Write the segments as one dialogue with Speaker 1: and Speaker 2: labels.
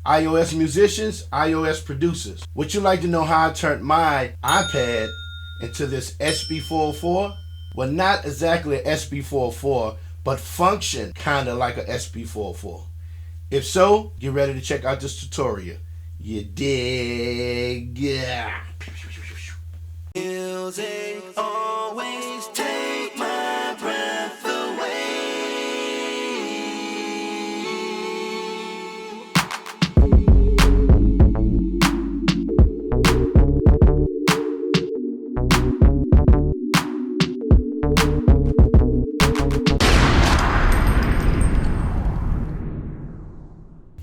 Speaker 1: iOS musicians, iOS producers. Would you like to know how I turned my iPad into this Sp-404? Well, not exactly a Sp-404, but function kind of like a Sp-404. If so, get ready to check out this tutorial. You dig? Yeah.
Speaker 2: Music always take my breath away.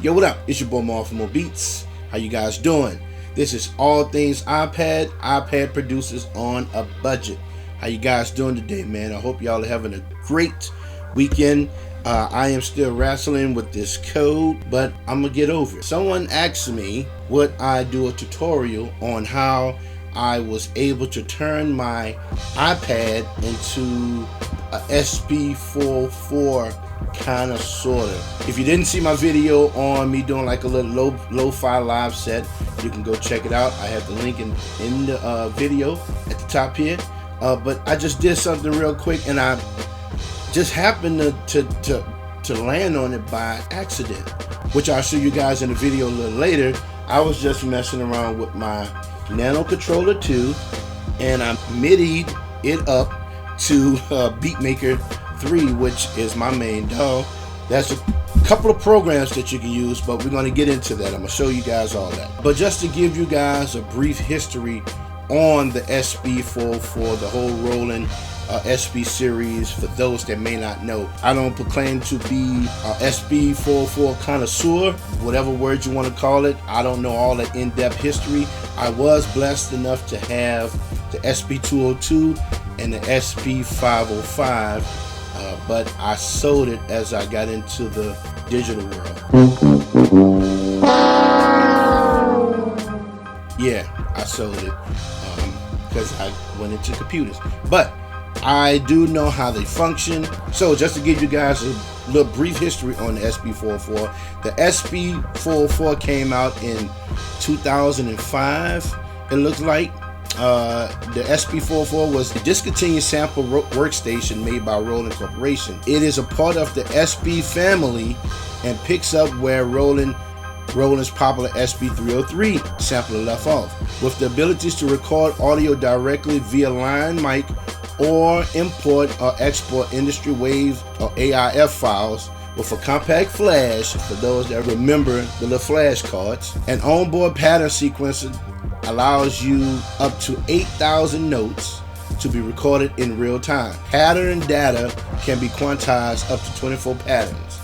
Speaker 1: Yo, what up? It's your boy Mar from More Beats. How you guys doing? This is all things iPad producers on a budget. How you guys doing today, man? I hope y'all are having a great weekend. I am still wrestling with this code, but I'm gonna get over it. Someone asked me would I do a tutorial on how I was able to turn my iPad into a Sp-404 kind of sorta. If you didn't see my video on me doing like a little lo-fi live set, you can go check it out. I have the link in the video at the top here. But I just did something real quick, and I just happened to land on it by accident, which I'll show you guys in the video a little later. I was just messing around with my Nano Controller 2, and I MIDI'd it up to Beatmaker 3, which is my main DAW. That's a couple of programs that you can use, but we're going to get into that. I'm going to show you guys all that. But just to give you guys a brief history on the Sp-404, the whole Roland SP series, for those that may not know. I don't proclaim to be a Sp-404 connoisseur, whatever word you want to call it. I don't know all the in-depth history. I was blessed enough to have the Sp-202 and the Sp-505, but I sold it as I got into the digital world. Yeah, I sold it because I went into computers. But I do know how they function. So just to give you guys a little brief history on the Sp-404. The Sp-404 came out in 2005, it looks like. The Sp-404 was a discontinued sample workstation made by Roland Corporation. It is a part of the SP family and picks up where Roland's popular Sp-303 sampler left off, with the abilities to record audio directly via line mic or import or export industry wave or AIF files with a compact flash, for those that remember the little flash cards. An onboard pattern sequencer allows you up to 8,000 notes to be recorded in real time. Pattern data can be quantized up to 24 patterns.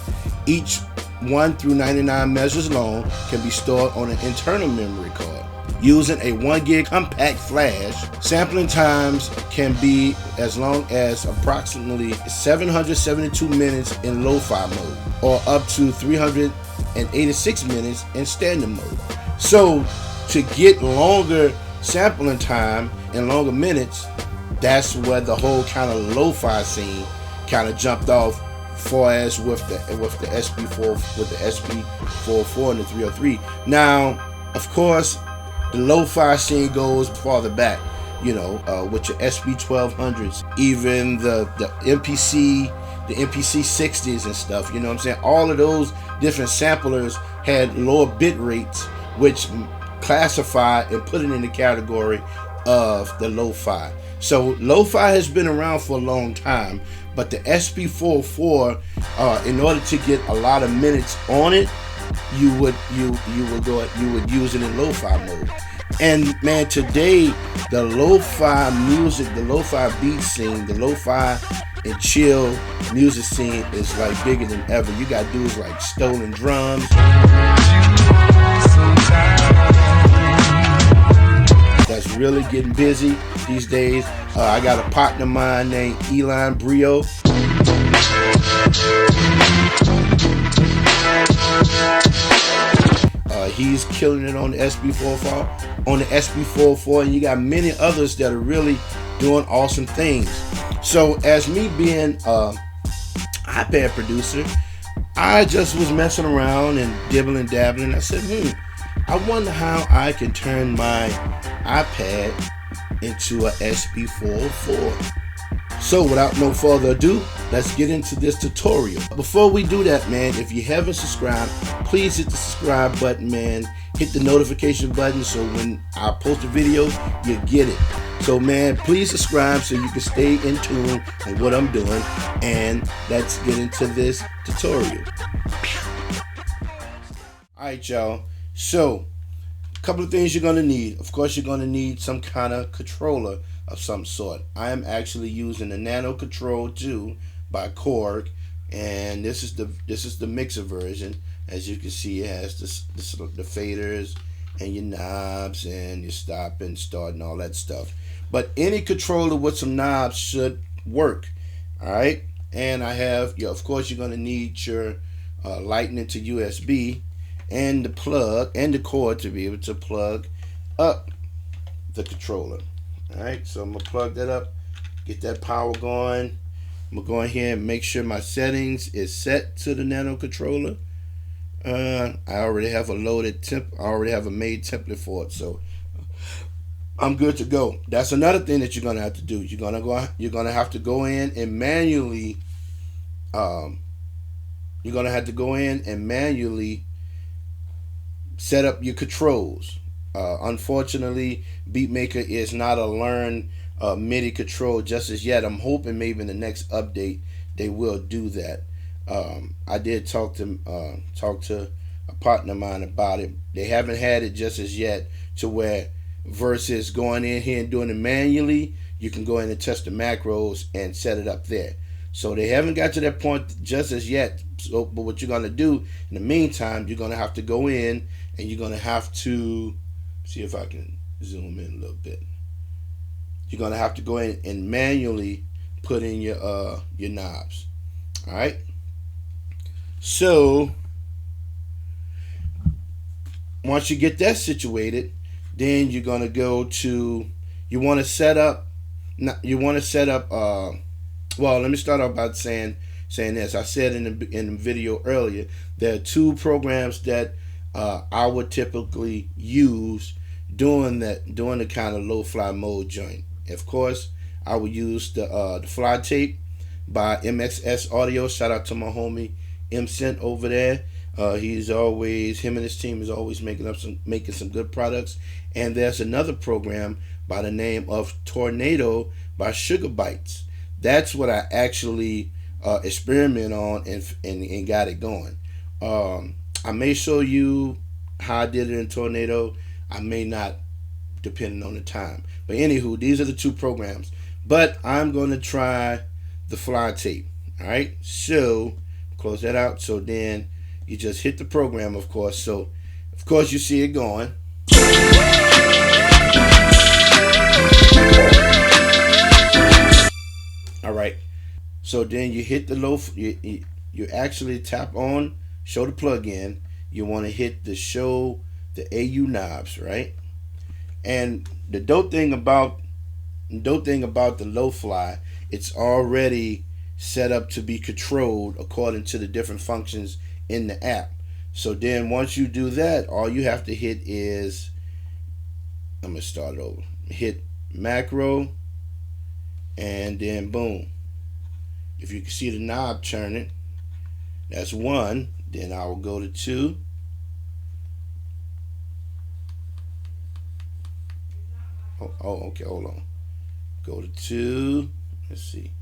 Speaker 1: Each 1 through 99 measures long can be stored on an internal memory card. Using a 1 gig compact flash, sampling times can be as long as approximately 772 minutes in Lofi mode, or up to 386 minutes in standard mode. So to get longer sampling time and longer minutes, that's where the whole kind of lo-fi scene kind of jumped off, far as with the Sp-404 and the 303. Now, of course, the lo-fi scene goes farther back, you know, with your SP-1200s, even the MPC 60s and stuff, you know what I'm saying? All of those different samplers had lower bit rates, which classified and put it in the category of the lo-fi. So lo-fi has been around for a long time, but the Sp-404, in order to get a lot of minutes on it, you would use it in lo-fi mode. And man, today the lo-fi music, the lo-fi beat scene, the lo-fi and chill music scene is like bigger than ever. You got dudes like Stolen Drums, that's really getting busy these days. I got a partner of mine named Elon Brio. He's killing it on the Sp-404, and you got many others that are really doing awesome things. So as me being an iPad producer, I just was messing around and dibbling dabbling. I said, I wonder how I can turn my iPad into a Sp-404. So without no further ado, let's get into this tutorial. Before we do that, man, if you haven't subscribed, please hit the subscribe button, man. Hit the notification button so when I post a video, you get it. So, man, please subscribe so you can stay in tune on what I'm doing. And let's get into this tutorial. Alright, y'all. So, a couple of things you're going to need. Of course, you're going to need some kind of controller of some sort. I am actually using the Nano Control 2 by Korg, and this is the mixer version. As you can see, it has the faders and your knobs and your stop and start and all that stuff. But any controller with some knobs should work. All right, and I have, of course, you're going to need your Lightning to USB and the plug and the cord to be able to plug up the controller. Alright, so I'm going to plug that up, get that power going. I'm going to go in here and make sure my settings is set to the Nano controller. I already have a loaded I already have a made template for it, so I'm good to go. That's another thing that you're going to have to do. You're going to have to go in and manually set up your controls. Unfortunately, Beatmaker is not a learn MIDI control just as yet. I'm hoping maybe in the next update they will do that. I did talk to a partner of mine about it. They haven't had it just as yet to where versus going in here and doing it manually, you can go in and test the macros and set it up there. So they haven't got to that point just as yet. So, but what you're going to do in the meantime, you're going to have to go in and you're going to have to see if I can zoom in a little bit. You're going to have to go in and manually put in your knobs. All right. So once you get that situated, then you're going to go to, you want to set up well, let me start off by saying this. I said in the video earlier, there are two programs that I would typically use doing the kind of low-fly mode joint. Of course, I would use the Fly Tape by MXS Audio. Shout out to my homie MCent over there. Him and his team is always making some good products. And there's another program by the name of Tornado by Sugar Bites. That's what I actually experiment on and got it going. I may show you how I did it in Tornado. I may not, depending on the time. But anywho, these are the two programs. But I'm going to try the Fly Tape. All right. So close that out. So then you just hit the program, of course. So of course you see it going. All right. So then you hit the low. You actually tap on show the plug-in. You want to hit the show the AU knobs, right? And the dope thing about the low-fly, it's already set up to be controlled according to the different functions in the app. So then once you do that, all you have to hit is, I'm gonna start over. Hit macro, and then boom. If you can see the knob turning, that's 1. Then I will go to 2. Oh, okay, hold on. Go to 2. Let's see.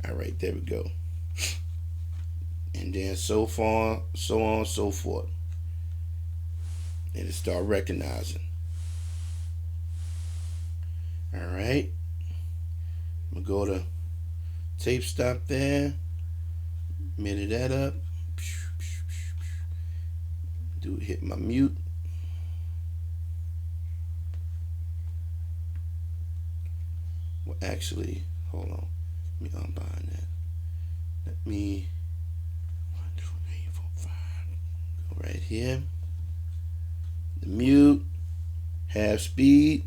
Speaker 1: All right, there we go. And then so on, so forth. And it start recognizing. All right. I'm gonna go to tape stop there. MIDI that up. Hit my mute. Well, actually, hold on. Let me unbind that. Let me 1, 2, 3, 4, 5. Go right here. The mute. Half speed.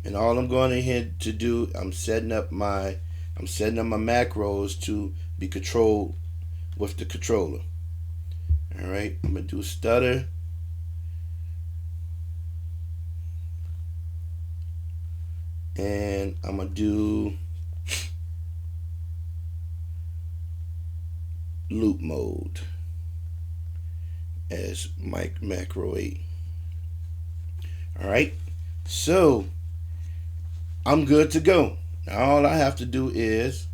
Speaker 1: And all I'm going ahead to do, I'm setting up my macros to be controlled with the controller. All right, I'm gonna do stutter. And I'm gonna do loop mode as macro 8. All right, so I'm good to go. Now all I have to do is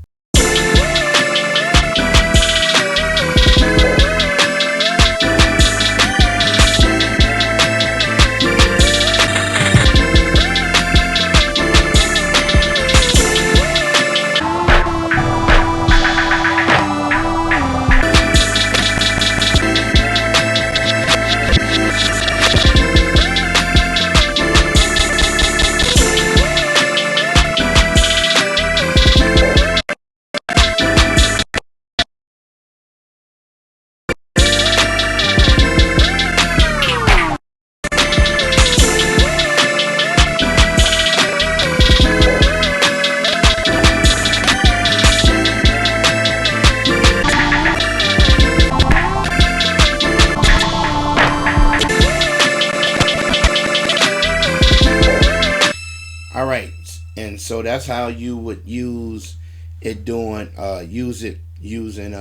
Speaker 1: all right. And so that's how you would use it doing use it using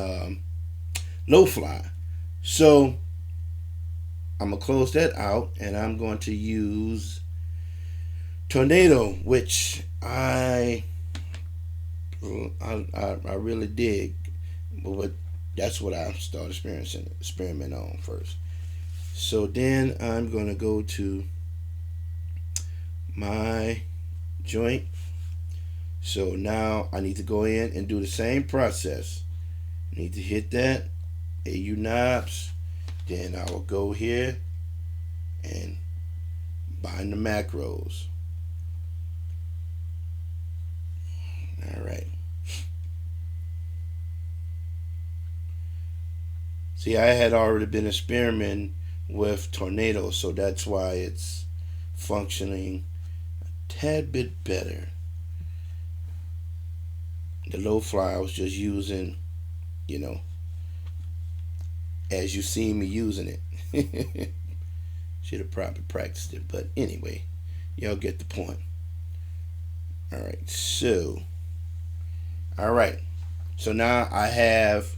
Speaker 1: Lofi. So I'm gonna close that out, and I'm going to use Tornado, which I really dig, but that's what I started experiment on first. So then I'm gonna go to my joint. So now I need to go in and do the same process. I need to hit that AU knobs. Then I will go here and bind the macros. All right. See, I had already been experimenting with Tornado, so that's why it's functioning a tad bit better. The Lofi I was just using, you know, as you see me using it. Should have probably practiced it, but anyway, y'all get the point. All right, so now I have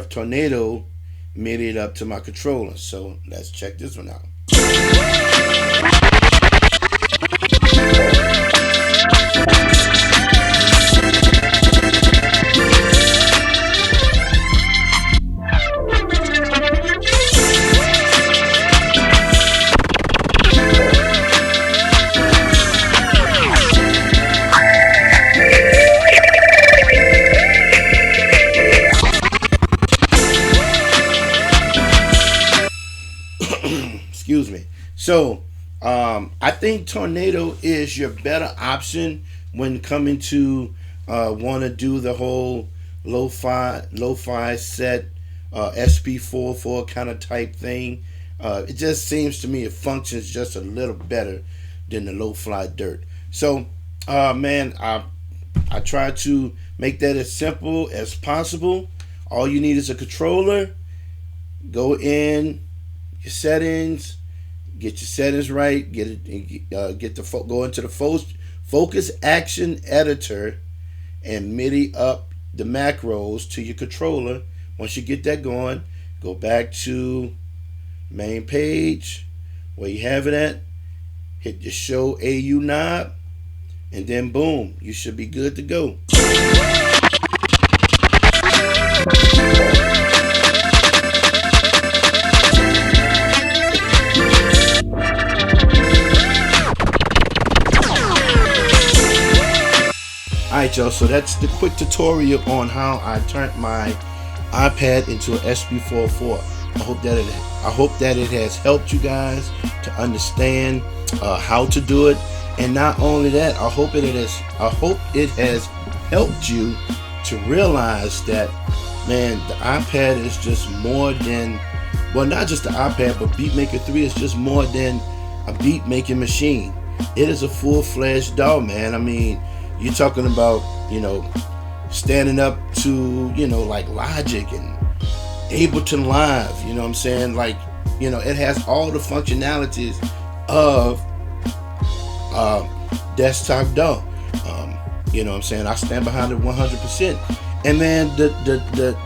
Speaker 1: Tornado MIDI'd up to my controller. So let's check this one out. Excuse me. So I think Tornado is your better option when coming to want to do the whole Lofi set, Sp-404 kind of type thing. It just seems to me it functions just a little better than the Lofi Dirt. So man, I try to make that as simple as possible. All you need is a controller. Go in your settings, get your settings right, go into the focus action editor and MIDI up the macros to your controller. Once you get that going, go back to main page where you have it at, hit the show AU knob, and then boom, you should be good to go. Alright y'all, so that's the quick tutorial on how I turned my iPad into an Sp-404. I hope that it has helped you guys to understand how to do it, and not only that, I hope it has helped you to realize that, man, the iPad is just more than, well, not just the iPad, but Beatmaker 3 is just more than a beat making machine. it is a full-fledged DAW, man. I mean, you're talking about, standing up to, like Logic and Ableton Live, you know what I'm saying? Like, it has all the functionalities of desktop DAW. You know what I'm saying? I stand behind it 100%. And man, the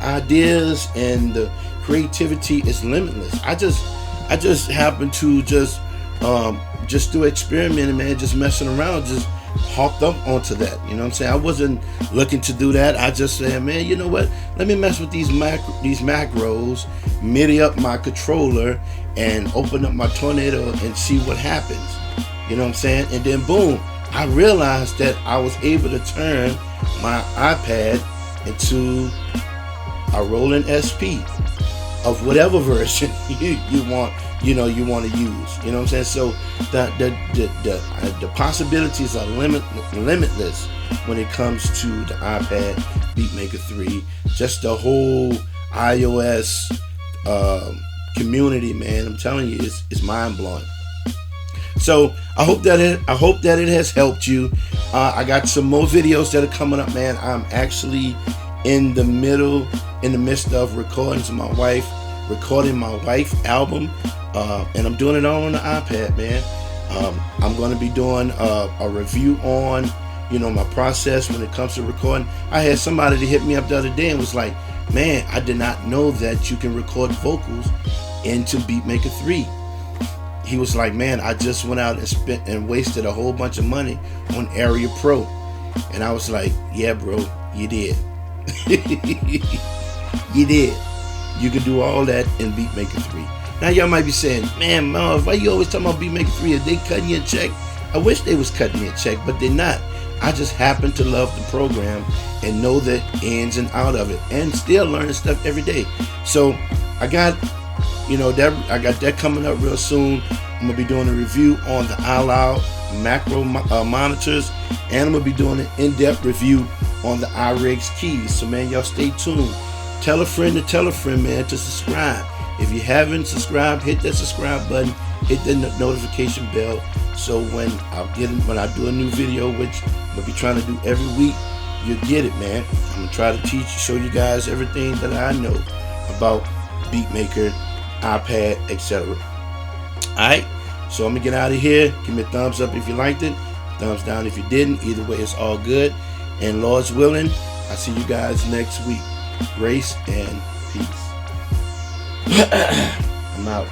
Speaker 1: ideas and the creativity is limitless. I just happen to just through experimenting, man, just messing around, just hopped up onto that. You know what I'm saying? I wasn't looking to do that. I just said, man, you know what? Let me mess with these macros, MIDI up my controller, and open up my Tornado and see what happens. You know what I'm saying? And then boom, I realized that I was able to turn my iPad into a rolling SP of whatever version you want, you want to use. You know what I'm saying? So the possibilities are limitless when it comes to the iPad Beatmaker 3. Just the whole iOS community, man. I'm telling you, it's mind blowing. So I hope that it has helped you. I got some more videos that are coming up, man. I'm actually in the midst of recording my wife album, and I'm doing it all on the iPad, man. I'm going to be doing a review on, my process when it comes to recording. I had somebody to hit me up the other day and was like, man, I did not know that you can record vocals into Beatmaker 3. He was like, man, I just went out and spent and wasted a whole bunch of money on Area Pro. And I was like, yeah, bro, you did. You did. You can do all that in Beatmaker 3. Now y'all might be saying, man, Marv, why you always talking about Beatmaker 3? Are they cutting you a check? I wish they was cutting me a check, but they're not. I just happen to love the program and know the ins and out of it, and still learning stuff every day. So I got that coming up real soon. I'm gonna be doing a review on the iLoud macro monitors, and I'm gonna be doing an in-depth review on the iRigs keys. So man, y'all stay tuned. Tell a friend, man, to subscribe. If you haven't subscribed, hit that subscribe button, hit the notification bell, so when I do a new video, which I'm gonna be trying to do every week, you'll get it, man. I'm gonna try to show you guys everything that I know about Beatmaker, iPad, etc. Alright, so I'm gonna get out of here. Give me a thumbs up if you liked it, thumbs down if you didn't. Either way, it's all good. And Lord's willing, I'll see you guys next week. Grace and peace. I'm out.